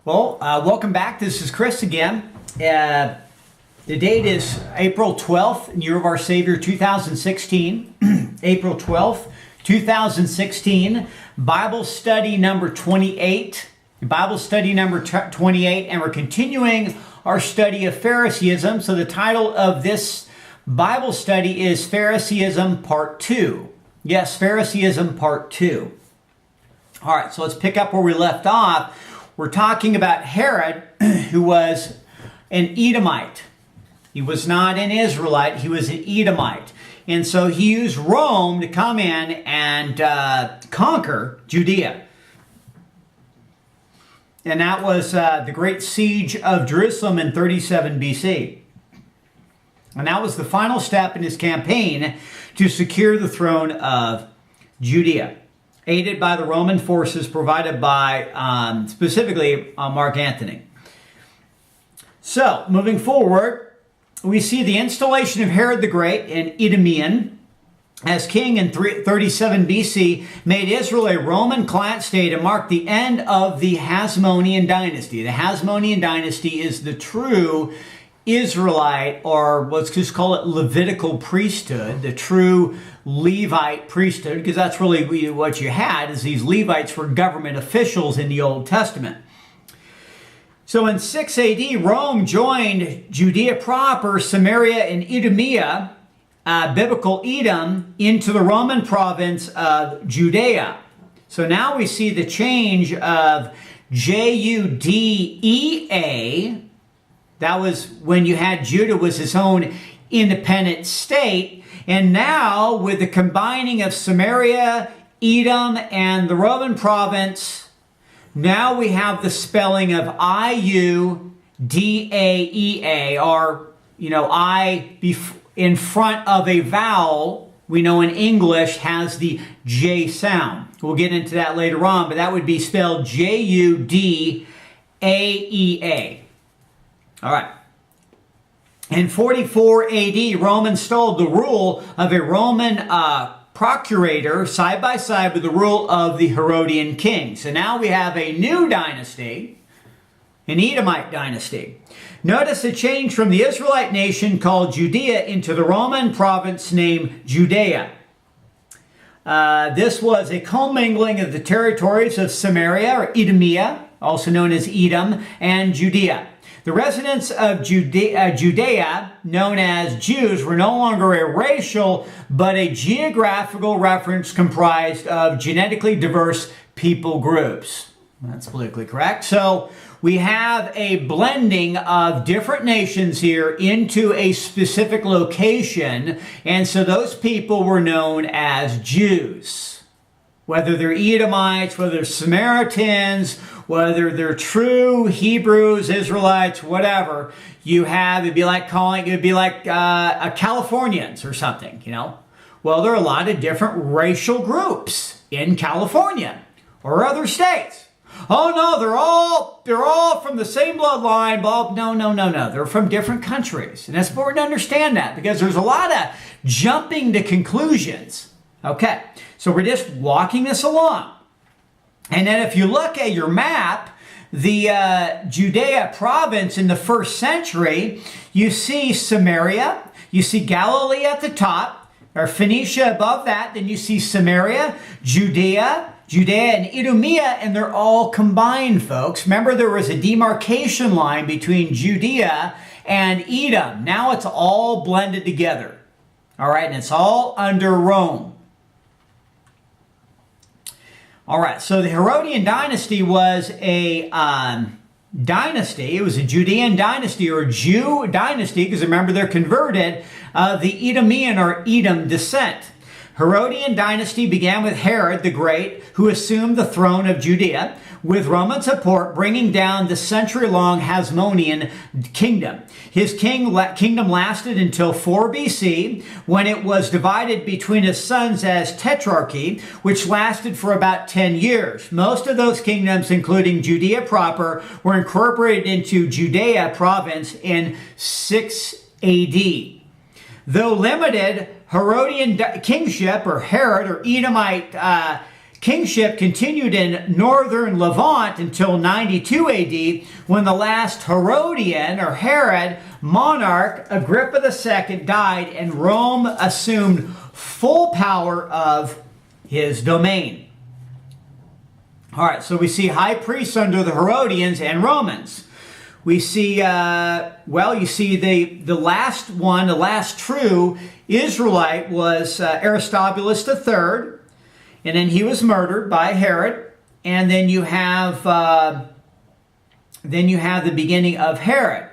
Welcome back. This is Chris again. The date is April 12th, year of our Savior 2016. April 12th, 2016. Bible study number 28. Bible study number 28, and we're continuing our study of Phariseeism. So the title of this Bible study is Phariseeism Part 2. Yes, Phariseeism Part 2. All right, so let's pick up where we left off. We're talking about Herod, who was an Edomite. He was not an Israelite, he was an Edomite. And so he used Rome to come in and conquer Judea. And that was the great siege of Jerusalem in 37 BC. And that was the final step in his campaign to secure the throne of Judea, aided by the Roman forces provided by, specifically, Mark Antony. So, moving forward, we see the installation of Herod the Great, an Edomian, as king in 37 BC, made Israel a Roman client state and marked the end of the Hasmonean dynasty. The Hasmonean dynasty is the true Israelite, or let's just call it Levitical priesthood, the true Levite priesthood, because that's really what you had, is these Levites were government officials in the Old Testament. So in 6 AD, Rome joined Judea proper, Samaria, and Idumea, biblical Edom, into the Roman province of Judea. So now we see the change of Judea. That was when you had Judah was his own independent state. And now with the combining of Samaria, Edom, and the Roman province, now we have the spelling of I-U-D-A-E-A, or, I in front of a vowel, we know in English has the J sound. We'll get into that later on, but that would be spelled J-U-D-A-E-A. All right. In 44 AD, Rome installed the rule of a Roman procurator side by side with the rule of the Herodian king. So now we have a new dynasty, an Edomite dynasty. Notice the change from the Israelite nation called Judea into the Roman province named Judea. This was a commingling of the territories of Samaria, or Idumea, also known as Edom, and Judea. The residents of Judea, known as Jews, were no longer a racial, but a geographical reference comprised of genetically diverse people groups. That's politically correct. So we have a blending of different nations here into a specific location, and so those people were known as Jews. Whether they're Edomites, whether they're Samaritans, whether they're true Hebrews, Israelites, whatever, it'd be like Californians or something, Well, there are a lot of different racial groups in California or other states. Oh no, they're all from the same bloodline. No. They're from different countries. And it's important to understand that because there's a lot of jumping to conclusions. Okay, so we're just walking this along. And then if you look at your map, the Judea province in the first century, you see Samaria, you see Galilee at the top, or Phoenicia above that, then you see Samaria, Judea and Idumea, and they're all combined, folks. Remember, there was a demarcation line between Judea and Edom. Now it's all blended together. All right, and it's all under Rome. All right, so the Herodian dynasty was a dynasty. It was a Judean dynasty or Jew dynasty, because remember they're converted of the Edomian or Edom descent. Herodian dynasty began with Herod the Great, who assumed the throne of Judea with Roman support, bringing down the century-long Hasmonean kingdom. His kingdom lasted until 4 BC, when it was divided between his sons as tetrarchy, which lasted for about 10 years. Most of those kingdoms, including Judea proper, were incorporated into Judea province in 6 AD. Though limited, Herodian kingship, or Herod, or Edomite kingship continued in northern Levant until 92 AD, when the last Herodian, or Herod, monarch, Agrippa II, died and Rome assumed full power of his domain. All right, so we see high priests under the Herodians and Romans. We see, you see the last one, the last true Israelite was Aristobulus III, and then he was murdered by Herod, and then you have the beginning of Herod.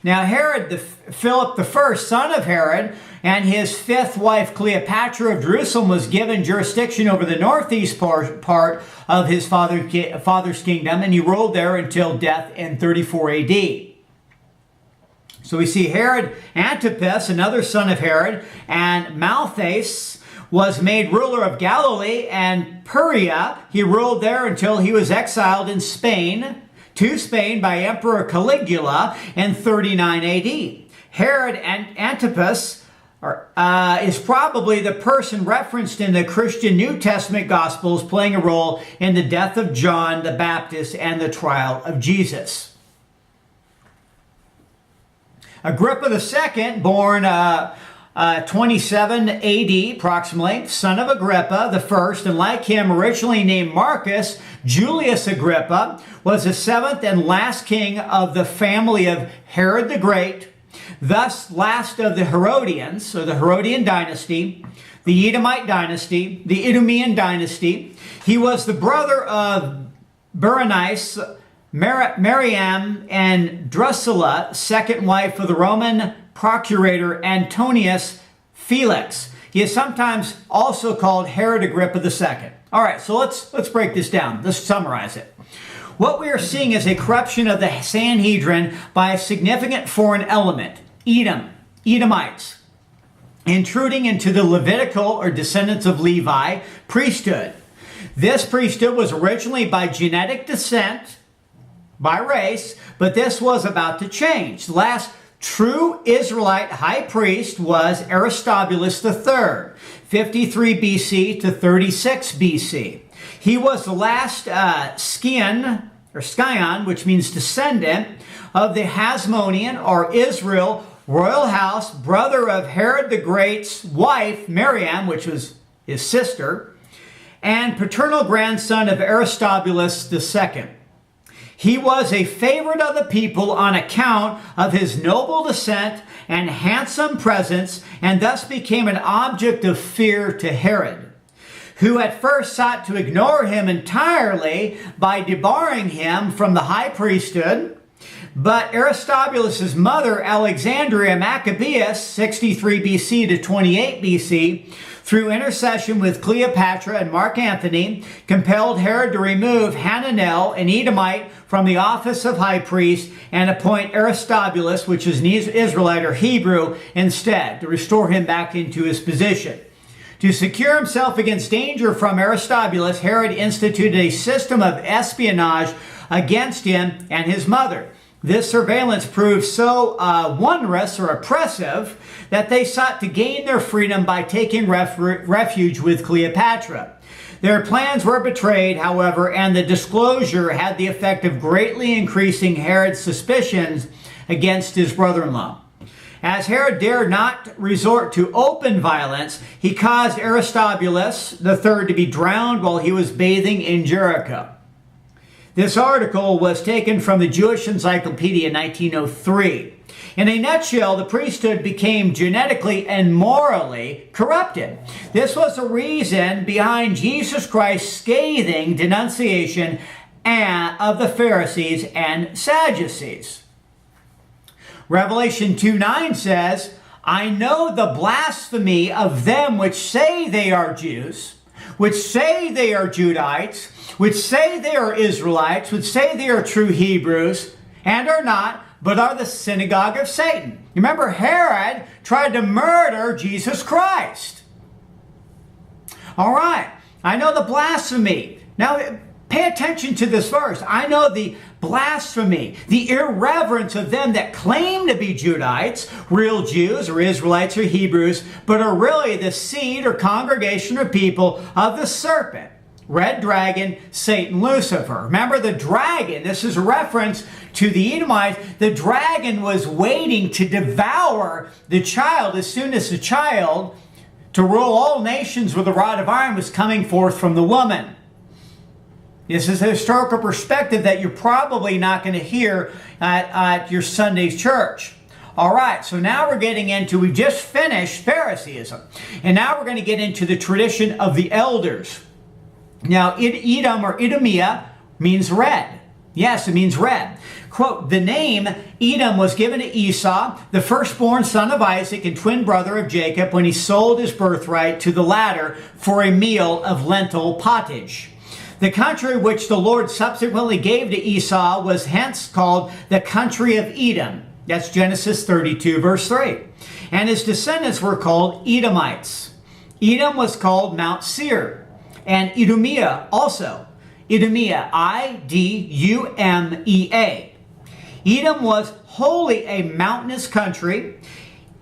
Now Herod, Philip I, son of Herod, and his fifth wife Cleopatra of Jerusalem was given jurisdiction over the northeast part of his father's kingdom, and he ruled there until death in 34 AD. So we see Herod Antipas, another son of Herod, and Malchus was made ruler of Galilee and Perea. He ruled there until he was exiled in Spain, to Spain by Emperor Caligula in 39 AD. Herod Antipas is probably the person referenced in the Christian New Testament Gospels playing a role in the death of John the Baptist and the trial of Jesus. Agrippa II, born 27 AD approximately, son of Agrippa the first, and like him originally named Marcus, Julius Agrippa was the seventh and last king of the family of Herod the Great, thus last of the Herodians, so the Herodian dynasty, the Edomite dynasty, the Idumean dynasty. He was the brother of Berenice, Miriam, and Drusilla, second wife of the Roman procurator Antonius Felix. He is sometimes also called Herod Agrippa II. All right, so let's break this down. Let's summarize it. What we are seeing is a corruption of the Sanhedrin by a significant foreign element, Edomites, intruding into the Levitical, or descendants of Levi, priesthood. This priesthood was originally by genetic descent, by race, but this was about to change. The last true Israelite high priest was Aristobulus III, 53 BC to 36 BC. He was the last scion, which means descendant, of the Hasmonean, or Israel, royal house, brother of Herod the Great's wife, Miriam, which was his sister, and paternal grandson of Aristobulus II. He was a favorite of the people on account of his noble descent and handsome presence, and thus became an object of fear to Herod, who at first sought to ignore him entirely by debarring him from the high priesthood. But Aristobulus' mother, Alexandria Maccabeus, 63 BC to 28 BC, through intercession with Cleopatra and Mark Antony, compelled Herod to remove Hananel, an Edomite, from the office of high priest and appoint Aristobulus, which is an Israelite or Hebrew, instead, to restore him back into his position. To secure himself against danger from Aristobulus, Herod instituted a system of espionage against him and his mother. This surveillance proved so onerous or oppressive that they sought to gain their freedom by taking refuge with Cleopatra. Their plans were betrayed, however, and the disclosure had the effect of greatly increasing Herod's suspicions against his brother-in-law. As Herod dared not resort to open violence, he caused Aristobulus III to be drowned while he was bathing in Jericho. This article was taken from the Jewish Encyclopedia in 1903. In a nutshell, the priesthood became genetically and morally corrupted. This was the reason behind Jesus Christ's scathing denunciation of the Pharisees and Sadducees. Revelation 2:9 says, I know the blasphemy of them which say they are Jews, which say they are Judites, which say they are Israelites, which say they are true Hebrews, and are not, but are the synagogue of Satan. Remember, Herod tried to murder Jesus Christ. All right, I know the blasphemy. Now, pay attention to this verse. I know the blasphemy, the irreverence of them that claim to be Judites, real Jews or Israelites or Hebrews, but are really the seed or congregation or people of the serpent. Red dragon, Satan, Lucifer. Remember the dragon, this is a reference to the Edomites. The dragon was waiting to devour the child as soon as the child to rule all nations with a rod of iron was coming forth from the woman. This is a historical perspective that you're probably not going to hear at your Sunday's church. All right, so now we're getting into, we just finished Phariseeism. And now we're going to get into the tradition of the elders. Now, Edom or Edomia means red. Yes, it means red. Quote, the name Edom was given to Esau, the firstborn son of Isaac and twin brother of Jacob, when he sold his birthright to the latter for a meal of lentil pottage. The country which the Lord subsequently gave to Esau was hence called the country of Edom. That's Genesis 32, verse 3. And his descendants were called Edomites. Edom was called Mount Seir. And Idumea also. Idumea, I-D-U-M-E-A. Edom was wholly a mountainous country.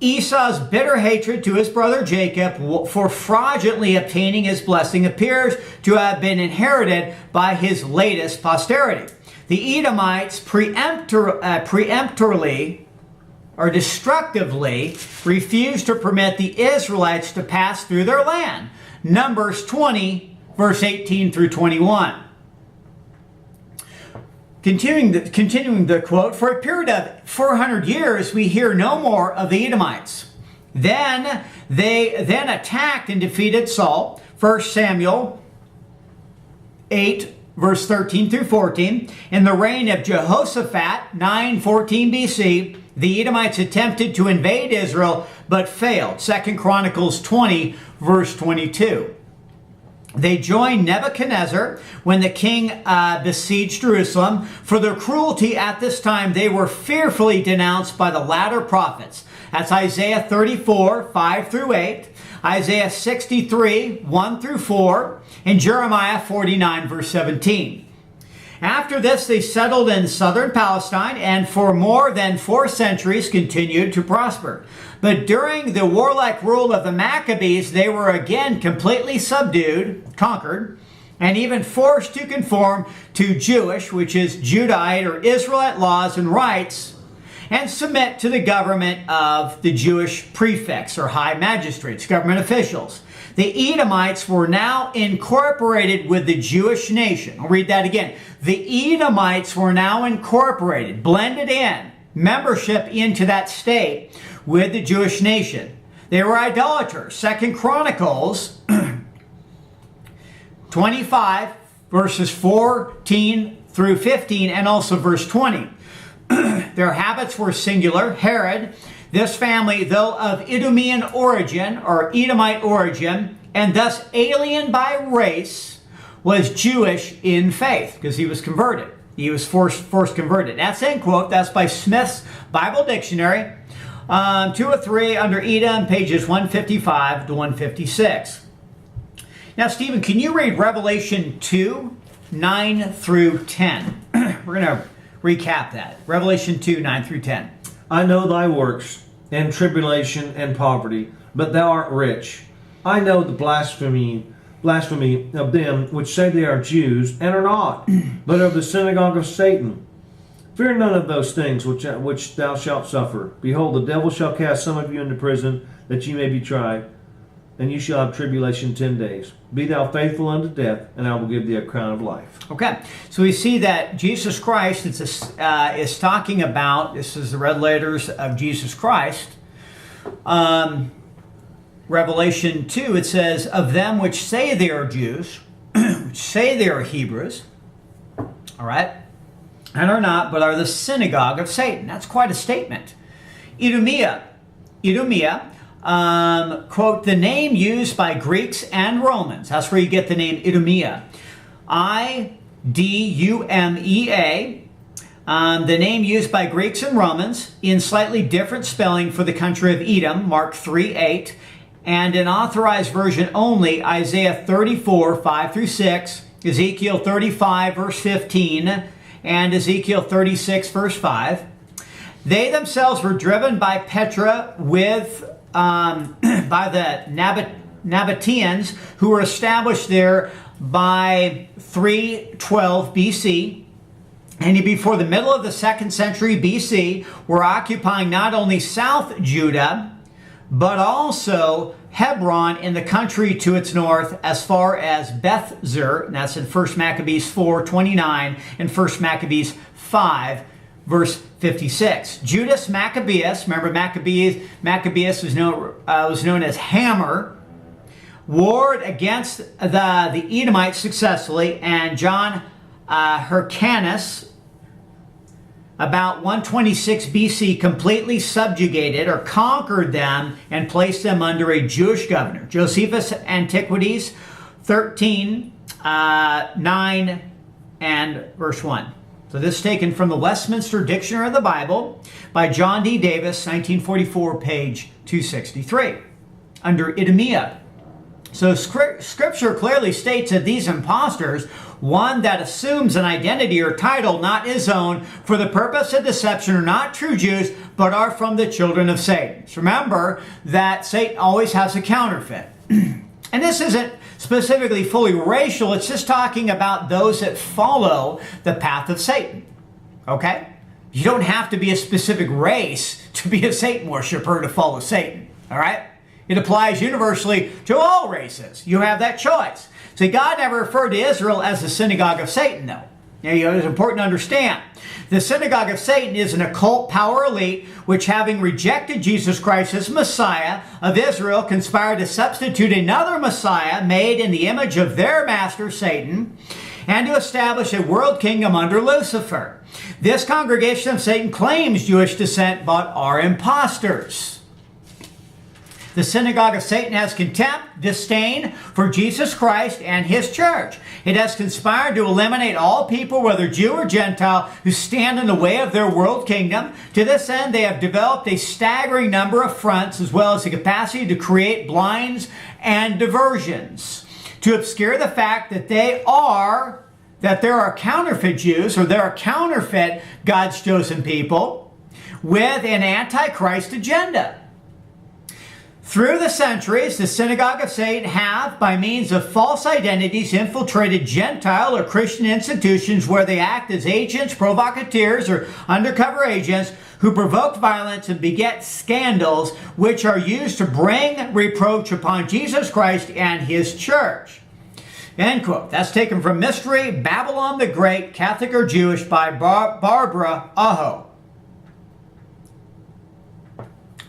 Esau's bitter hatred to his brother Jacob for fraudulently obtaining his blessing appears to have been inherited by his latest posterity. The Edomites preemptorily or destructively refused to permit the Israelites to pass through their land. Numbers 20, verse 18 through 21. Continuing the quote, for a period of 400 years, we hear no more of the Edomites. Then they attacked and defeated Saul. 1 Samuel 8, verse 13 through 14. In the reign of Jehoshaphat, 914 BC, the Edomites attempted to invade Israel, but failed. 2 Chronicles 20, verse 22. They joined Nebuchadnezzar when the king besieged Jerusalem. For their cruelty at this time, they were fearfully denounced by the latter prophets. That's Isaiah 34, 5 through 8, Isaiah 63, 1 through 4, and Jeremiah 49, verse 17. After this, they settled in southern Palestine and for more than 4 centuries continued to prosper. But during the warlike rule of the Maccabees, they were again completely subdued, conquered, and even forced to conform to Jewish, which is Judite or Israelite laws and rights, and submit to the government of the Jewish prefects or high magistrates, government officials. The Edomites were now incorporated with the Jewish nation. I'll read that again. The Edomites were now incorporated, blended in, membership into that state with the Jewish nation. They were idolaters. 2 Chronicles 25, verses 14 through 15, and also verse 20. Their habits were singular. Herod, this family, though of Idumean origin, or Edomite origin, and thus alien by race, was Jewish in faith, because he was converted. He was forced converted. That's end quote. That's by Smith's Bible Dictionary, 203 under Edom, pages 155 to 156. Now, Stephen, can you read Revelation 2, 9 through 10? We're going to recap that. Revelation 2, 9 through 10. I know thy works, and tribulation, and poverty, but thou art rich. I know the blasphemy of them which say they are Jews, and are not, but of the synagogue of Satan. Fear none of those things which thou shalt suffer. Behold, the devil shall cast some of you into prison, that ye may be tried, and you shall have tribulation 10 days. Be thou faithful unto death, and I will give thee a crown of life. Okay, so we see that Jesus Christ is talking about, this is the red letters of Jesus Christ. Revelation 2, it says, of them which say they are Jews, which say they are Hebrews, all right, and are not, but are the synagogue of Satan. That's quite a statement. Idumea, quote, the name used by Greeks and Romans. That's where you get the name Idumea. I-D-U-M-E-A. The name used by Greeks and Romans in slightly different spelling for the country of Edom, Mark 3:8, and an authorized version only, Isaiah 34, 5 through 6, Ezekiel 35, verse 15, and Ezekiel 36, verse 5. They themselves were driven by Petra by the Nabateans who were established there by 312 BC, and before the middle of the 2nd century BC, were occupying not only South Judah, but also Hebron in the country to its north as far as Beth-zur, and that's in 1 Maccabees 4:29 and 1 Maccabees 5, verse 56. Judas Maccabeus, remember Maccabeus was known as Hammer, warred against the Edomites successfully, and John Hyrcanus, about 126 BC, completely subjugated or conquered them and placed them under a Jewish governor. Josephus Antiquities 13, 9, and verse 1. So this is taken from the Westminster Dictionary of the Bible by John D. Davis, 1944, page 263, under Idumea. So Scripture clearly states that these impostors, one that assumes an identity or title not his own for the purpose of deception, are not true Jews, but are from the children of Satan. So remember that Satan always has a counterfeit. And this isn't specifically fully racial, it's just talking about those that follow the path of Satan. Okay? You don't have to be a specific race to be a Satan worshiper to follow Satan. All right? It applies universally to all races. You have that choice. See, God never referred to Israel as the synagogue of Satan, though. Now, it's important to understand. The synagogue of Satan is an occult power elite which, having rejected Jesus Christ as Messiah of Israel, conspired to substitute another Messiah made in the image of their master, Satan, and to establish a world kingdom under Lucifer. This congregation of Satan claims Jewish descent but are imposters. The synagogue of Satan has contempt, disdain for Jesus Christ and his church. It has conspired to eliminate all people, whether Jew or Gentile, who stand in the way of their world kingdom. To this end, they have developed a staggering number of fronts, as well as the capacity to create blinds and diversions, to obscure the fact that there are counterfeit Jews, or there are counterfeit God's chosen people, with an antichrist agenda. Through the centuries, the synagogue of Satan have, by means of false identities, infiltrated Gentile or Christian institutions where they act as agents, provocateurs, or undercover agents who provoke violence and beget scandals which are used to bring reproach upon Jesus Christ and his church. End quote. That's taken from Mystery, Babylon the Great, Catholic or Jewish, by Barbara Aho.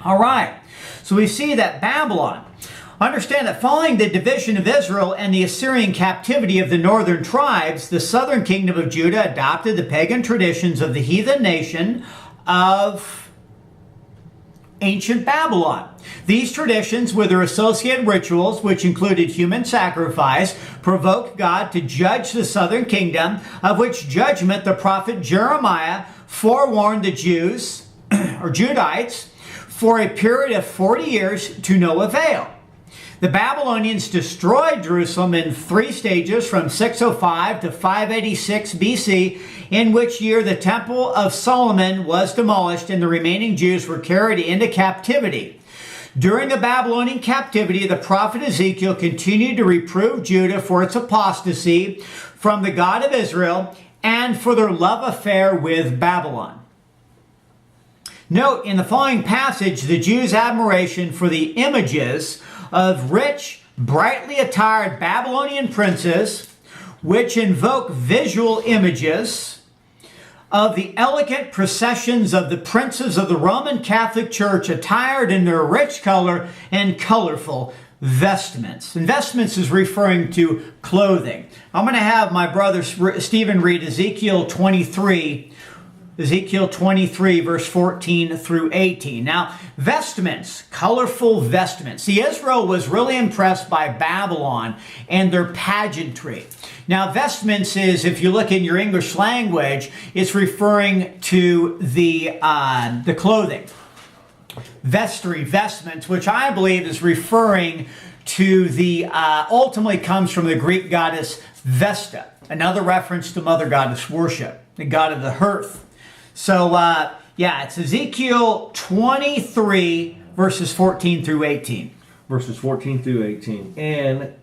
All right. So we see that Babylon, understand that following the division of Israel and the Assyrian captivity of the northern tribes, the southern kingdom of Judah adopted the pagan traditions of the heathen nation of ancient Babylon. These traditions, with their associated rituals, which included human sacrifice, provoked God to judge the southern kingdom, of which judgment the prophet Jeremiah forewarned the Jews, or Judites, for a period of 40 years to no avail. The Babylonians destroyed Jerusalem in 3 stages from 605 to 586 BC, in which year the Temple of Solomon was demolished and the remaining Jews were carried into captivity. During the Babylonian captivity, the prophet Ezekiel continued to reprove Judah for its apostasy from the God of Israel and for their love affair with Babylon. Note in the following passage the Jews' admiration for the images of rich, brightly attired Babylonian princes, which invoke visual images of the elegant processions of the princes of the Roman Catholic Church attired in their rich color and colorful vestments. And vestments is referring to clothing. I'm going to have my brother Stephen read Ezekiel 23, verse 14 through 18. Now, vestments, colorful vestments. See, Israel was really impressed by Babylon and their pageantry. Now, vestments is, if you look in your English language, it's referring to the clothing. Vestry, vestments, which I believe is referring to ultimately comes from the Greek goddess Vesta, another reference to Mother Goddess worship, the god of the hearth. So, it's Ezekiel 23, verses 14 through 18. Verses 14 through 18. And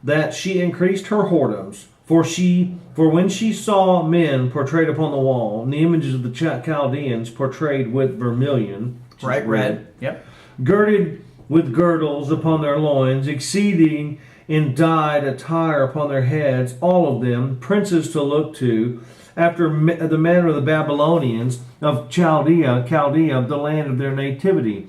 that she increased her whoredoms. For when she saw men portrayed upon the wall, and the images of the Chaldeans portrayed with vermilion, Bright red. Yep. girded with girdles upon their loins, exceeding in dyed attire upon their heads, all of them princes to look to, after the manner of the Babylonians of Chaldea, the land of their nativity.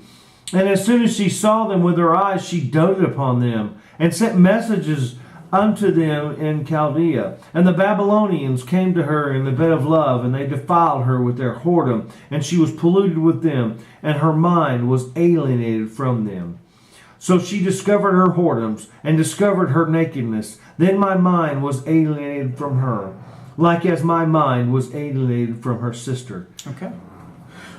And as soon as she saw them with her eyes, she doted upon them, and sent messages unto them in Chaldea. And the Babylonians came to her in the bed of love, and they defiled her with their whoredom, and she was polluted with them, and her mind was alienated from them. So she discovered her whoredoms, and discovered her nakedness. Then my mind was alienated from her, like as my mind was alienated from her sister. Okay.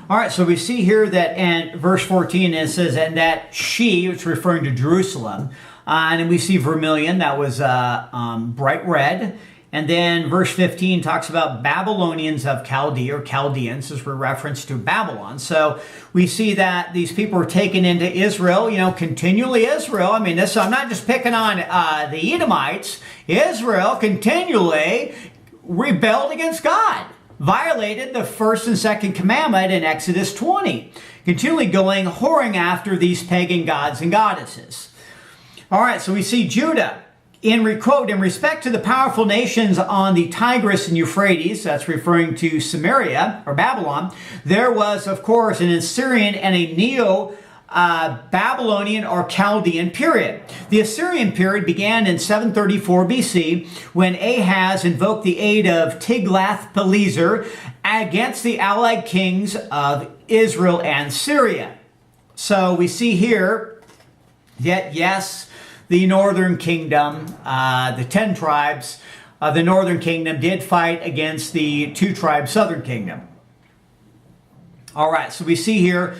All right, so we see here that in verse 14 it says, and that she, it's referring to Jerusalem, and then we see vermilion, that was bright red. And then verse 15 talks about Babylonians of Chaldea, or Chaldeans, as we're reference to Babylon. So we see that these people were taken into Israel, continually Israel. I mean, I'm not just picking on the Edomites. Israel continually rebelled against God, violated the first and second commandment in Exodus 20, continually whoring after these pagan gods and goddesses. All right, so we see Judah, in respect to the powerful nations on the Tigris and Euphrates, that's referring to Samaria or Babylon, there was, of course, an Assyrian and a Babylonian or Chaldean period. The Assyrian period began in 734 BC when Ahaz invoked the aid of Tiglath-Pileser against the allied kings of Israel and Syria. So we see here that, yes, the northern kingdom, the 10 tribes of the northern kingdom did fight against the 2-tribe southern kingdom. All right, so we see here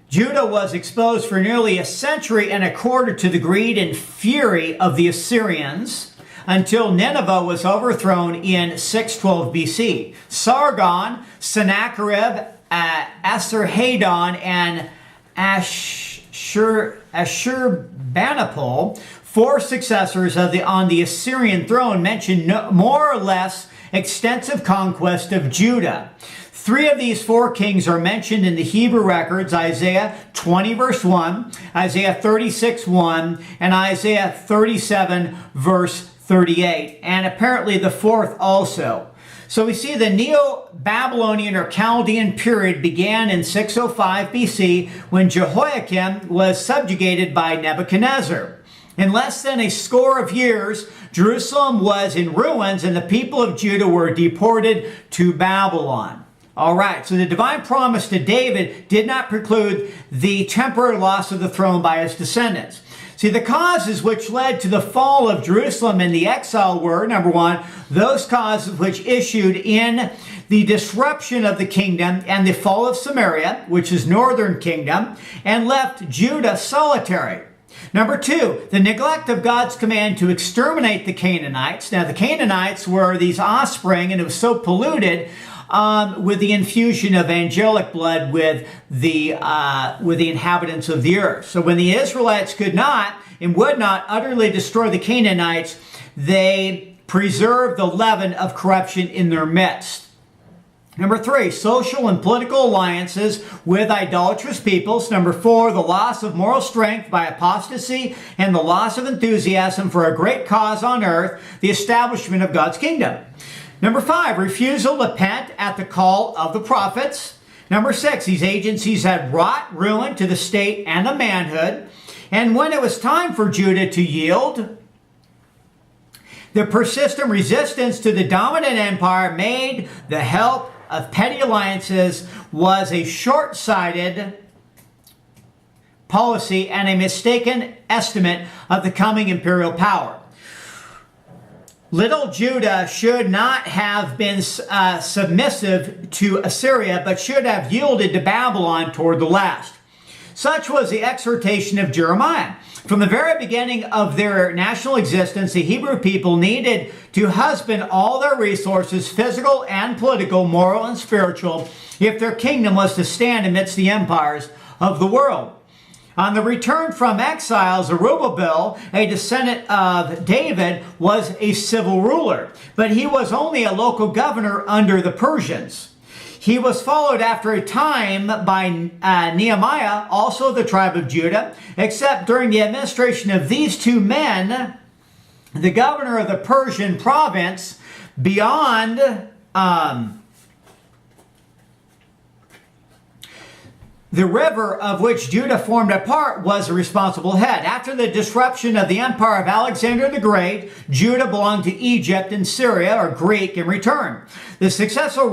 Judah was exposed for nearly a century and a quarter to the greed and fury of the Assyrians until Nineveh was overthrown in 612 BC. Sargon, Sennacherib, Esarhaddon, and Ashurbanipal, 4 successors on the Assyrian throne, mention more or less extensive conquest of Judah. 3 of these 4 kings are mentioned in the Hebrew records: Isaiah 20 verse 1, Isaiah 36 1, and Isaiah 37 verse 38, and apparently the 4th also. So we see the Neo-Babylonian or Chaldean period began in 605 BC when Jehoiakim was subjugated by Nebuchadnezzar. In less than a score of years, Jerusalem was in ruins and the people of Judah were deported to Babylon. All right, so the divine promise to David did not preclude the temporary loss of the throne by his descendants. See, the causes which led to the fall of Jerusalem and the exile were, number 1, those causes which issued in the disruption of the kingdom and the fall of Samaria, which is northern kingdom, and left Judah solitary. Number 2, the neglect of God's command to exterminate the Canaanites. Now, the Canaanites were these offspring, and it was so polluted with the infusion of angelic blood with the inhabitants of the earth. So when the Israelites could not and would not utterly destroy the Canaanites, they preserved the leaven of corruption in their midst. Number 3, social and political alliances with idolatrous peoples. Number 4, the loss of moral strength by apostasy and the loss of enthusiasm for a great cause on earth, the establishment of God's kingdom. Number 5, refusal to repent at the call of the prophets. Number 6, these agencies had wrought ruin to the state and the manhood. And when it was time for Judah to yield, the persistent resistance to the dominant empire made the help of petty alliances was a short-sighted policy and a mistaken estimate of the coming imperial power. Little Judah should not have been submissive to Assyria, but should have yielded to Babylon toward the last. Such was the exhortation of Jeremiah. From the very beginning of their national existence, the Hebrew people needed to husband all their resources, physical and political, moral and spiritual, if their kingdom was to stand amidst the empires of the world. On the return from exile, Zerubbabel, a descendant of David, was a civil ruler, but he was only a local governor under the Persians. He was followed after a time by Nehemiah, also the tribe of Judah, except during the administration of these two men, the governor of the Persian province beyond the river of which Judah formed a part was a responsible head. After the disruption of the empire of Alexander the Great, Judah belonged to Egypt and Syria, or Greek, in return. The successful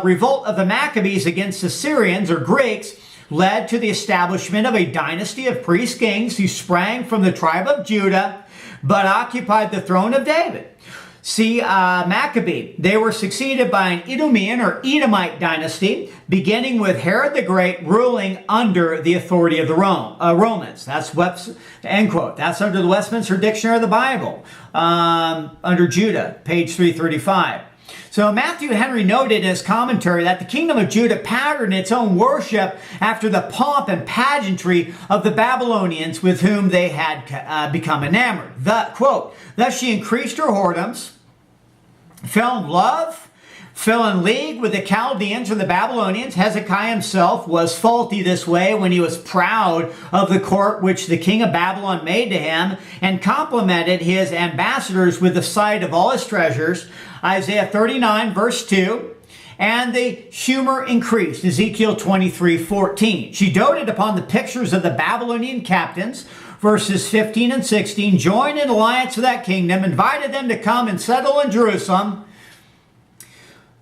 revolt of the Maccabees against the Syrians, or Greeks, led to the establishment of a dynasty of priest kings who sprang from the tribe of Judah, but occupied the throne of David. See Maccabee. They were succeeded by an Idumean or Edomite dynasty, beginning with Herod the Great ruling under the authority of the Romans. That's end quote. That's under the Westminster Dictionary of the Bible, under Judah, page 335. So Matthew Henry noted in his commentary that the kingdom of Judah patterned its own worship after the pomp and pageantry of the Babylonians with whom they had become enamored. Quote, thus she increased her whoredoms, fell in love, fell in league with the Chaldeans or the Babylonians. Hezekiah himself was faulty this way when he was proud of the court which the king of Babylon made to him and complimented his ambassadors with the sight of all his treasures. Isaiah 39 verse 2. And the humor increased. Ezekiel 23:14. She doted upon the pictures of the Babylonian captains, verses 15 and 16, joined in alliance with that kingdom, invited them to come and settle in Jerusalem,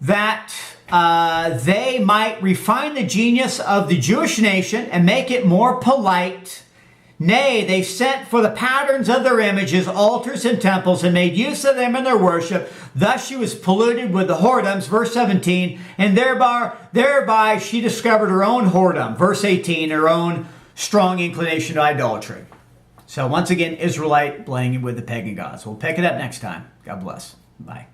that they might refine the genius of the Jewish nation and make it more polite. Nay, they sent for the patterns of their images, altars and temples, and made use of them in their worship. Thus she was polluted with the whoredoms, verse 17, and thereby she discovered her own whoredom, verse 18, her own strong inclination to idolatry. So once again, Israelite blending with the pagan gods. We'll pick it up next time. God bless. Bye.